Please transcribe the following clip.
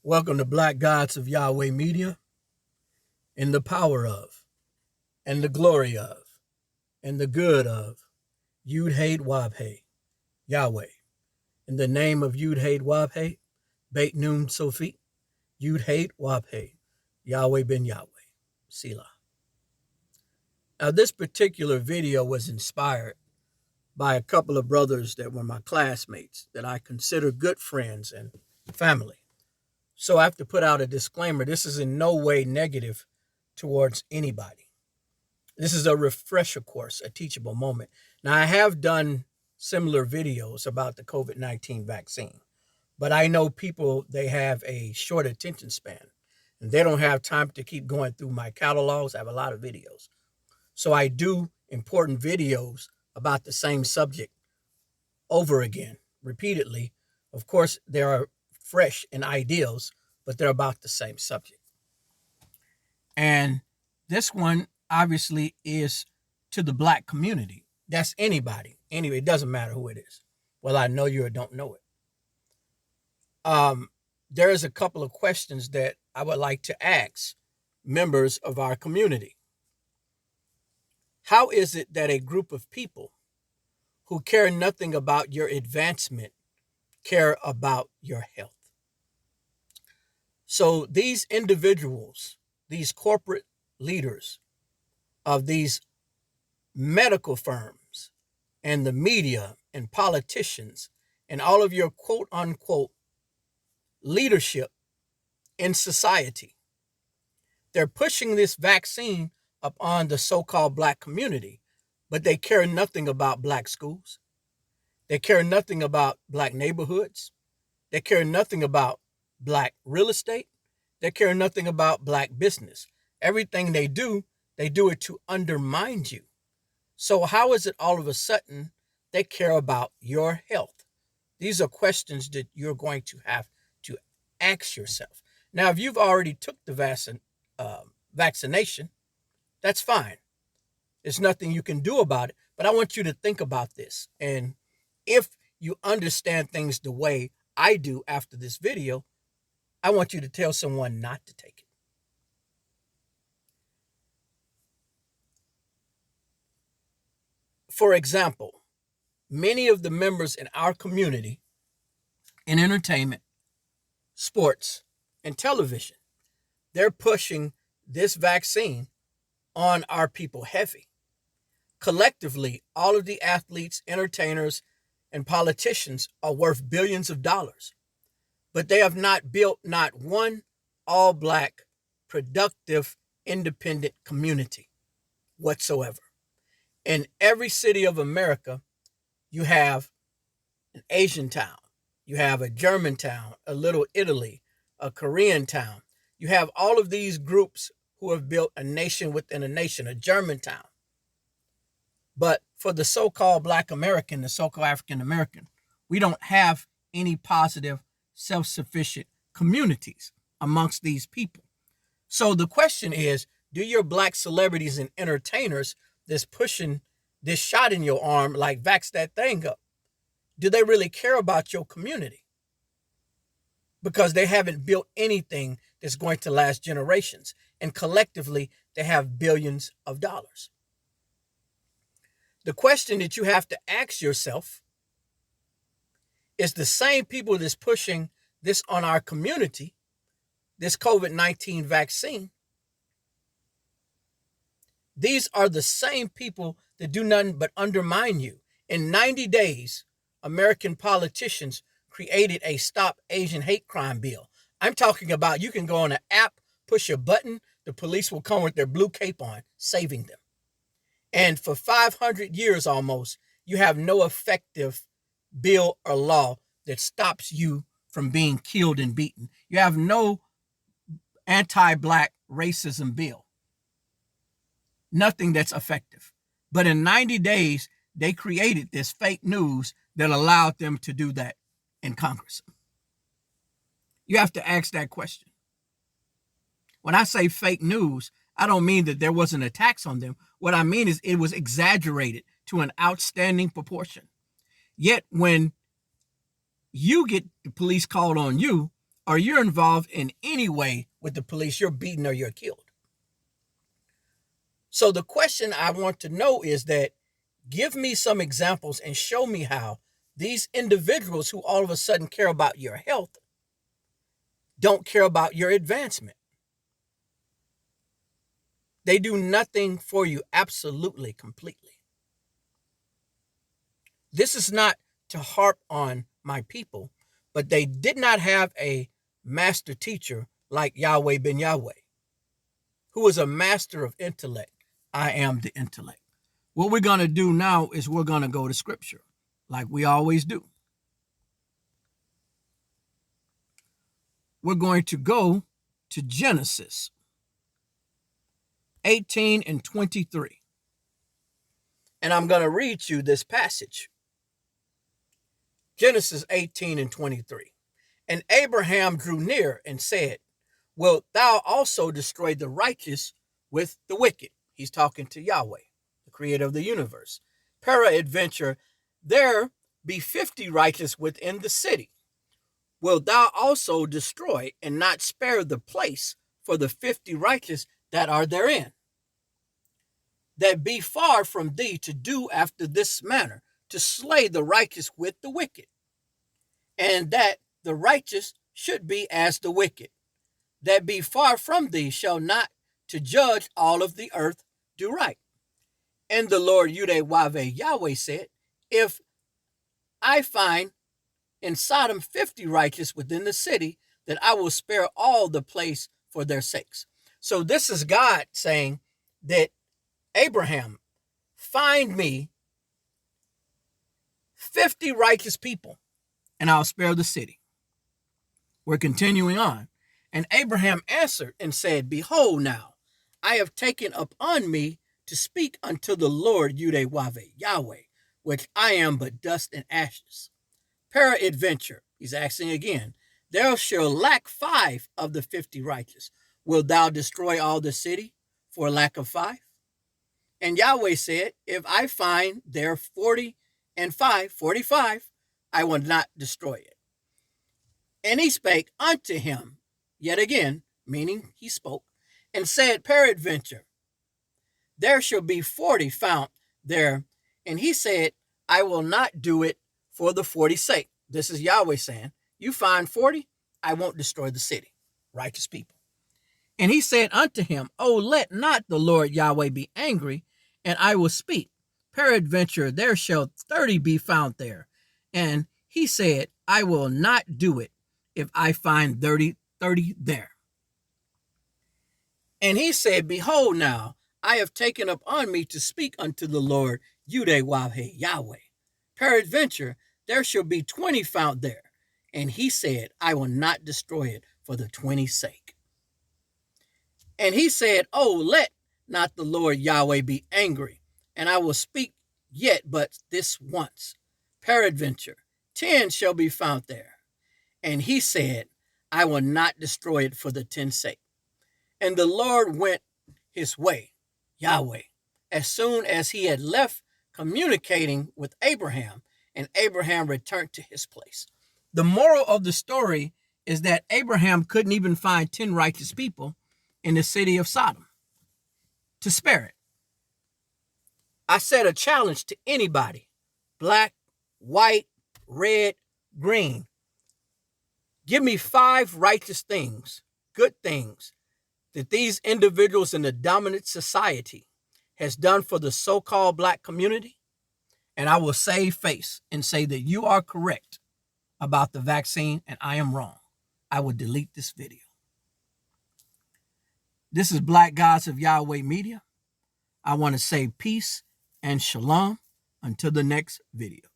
Welcome to Black Gods of Yahweh Media, in the power of, and the glory of, and the good of YAHWEH, Yahweh. In the name of YAHWEH, Beit Nun Sophie, YAHWEH, Yahweh ben Yahweh, Selah. Now, this particular video was inspired by a couple of brothers that were my classmates that I consider good friends and family. So I have to put out a disclaimer. This is in no way negative towards anybody. This is a refresher course, a teachable moment. Now, I have done similar videos about the COVID-19 vaccine, but I know people, they have a short attention span, and they don't have time to keep going through my catalogs. I have a lot of videos. So I do important videos about the same subject over again, repeatedly. Of course, they are fresh in ideals, but they're about the same subject. And this one obviously is to the Black community. That's anybody. Anyway, it doesn't matter who it is. Well, I know you or don't know it. There is a couple of questions that I would like to ask members of our community. How is it that a group of people who care nothing about your advancement care about your health? So these individuals, these corporate leaders of these medical firms and the media and politicians and all of your quote unquote leadership in society, they're pushing this vaccine upon the so-called Black community, but they care nothing about Black schools. They care nothing about Black neighborhoods. They care nothing about Black real estate. They care nothing about Black business. Everything they do it to undermine you. So how is it all of a sudden they care about your health? These are questions that you're going to have to ask yourself. Now, if you've already took the vaccination, that's fine. There's nothing you can do about it. But I want you to think about this. And if you understand things the way I do after this video, I want you to tell someone not to take it. For example, many of the members in our community in entertainment, sports, and television, they're pushing this vaccine on our people heavy. Collectively, all of the athletes, entertainers, and politicians are worth billions of dollars, but they have not built not one all-Black, productive, independent community whatsoever. In every city of America, you have an Asian town, you have a German town, a Little Italy, a Korean town. You have all of these groups who have built a nation within a nation, a German town. But for the so-called Black American, the so-called African American, we don't have any positive, self-sufficient communities amongst these people. So the question is, do your Black celebrities and entertainers that's pushing this shot in your arm, like vax that thing up, do they really care about your community? Because they haven't built anything that's going to last generations. And collectively, they have billions of dollars. The question that you have to ask yourself is, the same people that's pushing this on our community, this COVID-19 vaccine, these are the same people that do nothing but undermine you. In 90 days, American politicians created a Stop Asian Hate Crime bill. I'm talking about, you can go on an app, push a button, the police will come with their blue cape on, saving them. And for 500 years almost, you have no effective bill or law that stops you from being killed and beaten. You have no anti-Black racism bill. Nothing that's effective. But in 90 days, they created this fake news that allowed them to do that in Congress. You have to ask that question. When I say fake news, I don't mean that there wasn't attacks on them. What I mean is it was exaggerated to an outstanding proportion. Yet when you get the police called on you, or you're involved in any way with the police, you're beaten or you're killed. So the question I want to know is that give me some examples and show me how these individuals who all of a sudden care about your health don't care about your advancement. They do nothing for you, absolutely, completely. This is not to harp on my people, but they did not have a master teacher like Yahweh ben Yahweh, who is a master of intellect. I am the intellect. What we're going to do now is we're going to go to scripture like we always do. We're going to go to Genesis 18 and 23. And I'm going to read you this passage. Genesis 18 and 23. And Abraham drew near and said, wilt thou also destroy the righteous with the wicked? He's talking to Yahweh, the creator of the universe. Peradventure, there be 50 righteous within the city. Wilt thou also destroy and not spare the place for the 50 righteous that are therein? That be far from thee to do after this manner, to slay the righteous with the wicked, and that the righteous should be as the wicked. That be far from thee shall not to judge all of the earth do right. And the Lord YAHWEH Yahweh said, if I find in Sodom 50 righteous within the city, that I will spare all the place for their sakes. So this is God saying that Abraham, find me 50 righteous people and I'll spare the city. We're continuing on. And Abraham answered and said, behold now, I have taken upon me to speak unto the Lord YAHWEH Yahweh, which I am but dust and ashes. Peradventure, he's asking again, there shall lack 5 of the 50 righteous. Wilt thou destroy all the city for lack of 5? And Yahweh said, if I find there 40 and 5, 45, I will not destroy it. And he spake unto him, yet again, meaning he spoke, and said, peradventure, there shall be 40 found there. And he said, I will not do it for the 40's sake. This is Yahweh saying, you find 40, I won't destroy the city. Righteous people. And he said unto him, oh, let not the Lord Yahweh be angry, and I will speak. Peradventure, there shall 30 be found there. And he said, I will not do it if I find 30 there. And he said, behold now, I have taken upon me to speak unto the Lord YAHWEH Yahweh. Peradventure, there shall be 20 found there. And he said, I will not destroy it for the 20's sake. And he said, oh, let not the Lord Yahweh be angry, and I will speak yet but this once. Peradventure, 10 shall be found there. And he said, I will not destroy it for the 10's sake. And the Lord went his way, Yahweh, as soon as he had left communicating with Abraham, and Abraham returned to his place. The moral of the story is that Abraham couldn't even find 10 righteous people in the city of Sodom to spare it. I set a challenge to anybody, black, white, red, green. Give me 5 righteous things, good things, that these individuals in the dominant society has done for the so-called black community, and I will save face and say that you are correct about the vaccine and I am wrong. I will delete this video. This is Black Gods of Yahweh Media. I want to say peace and shalom until the next video.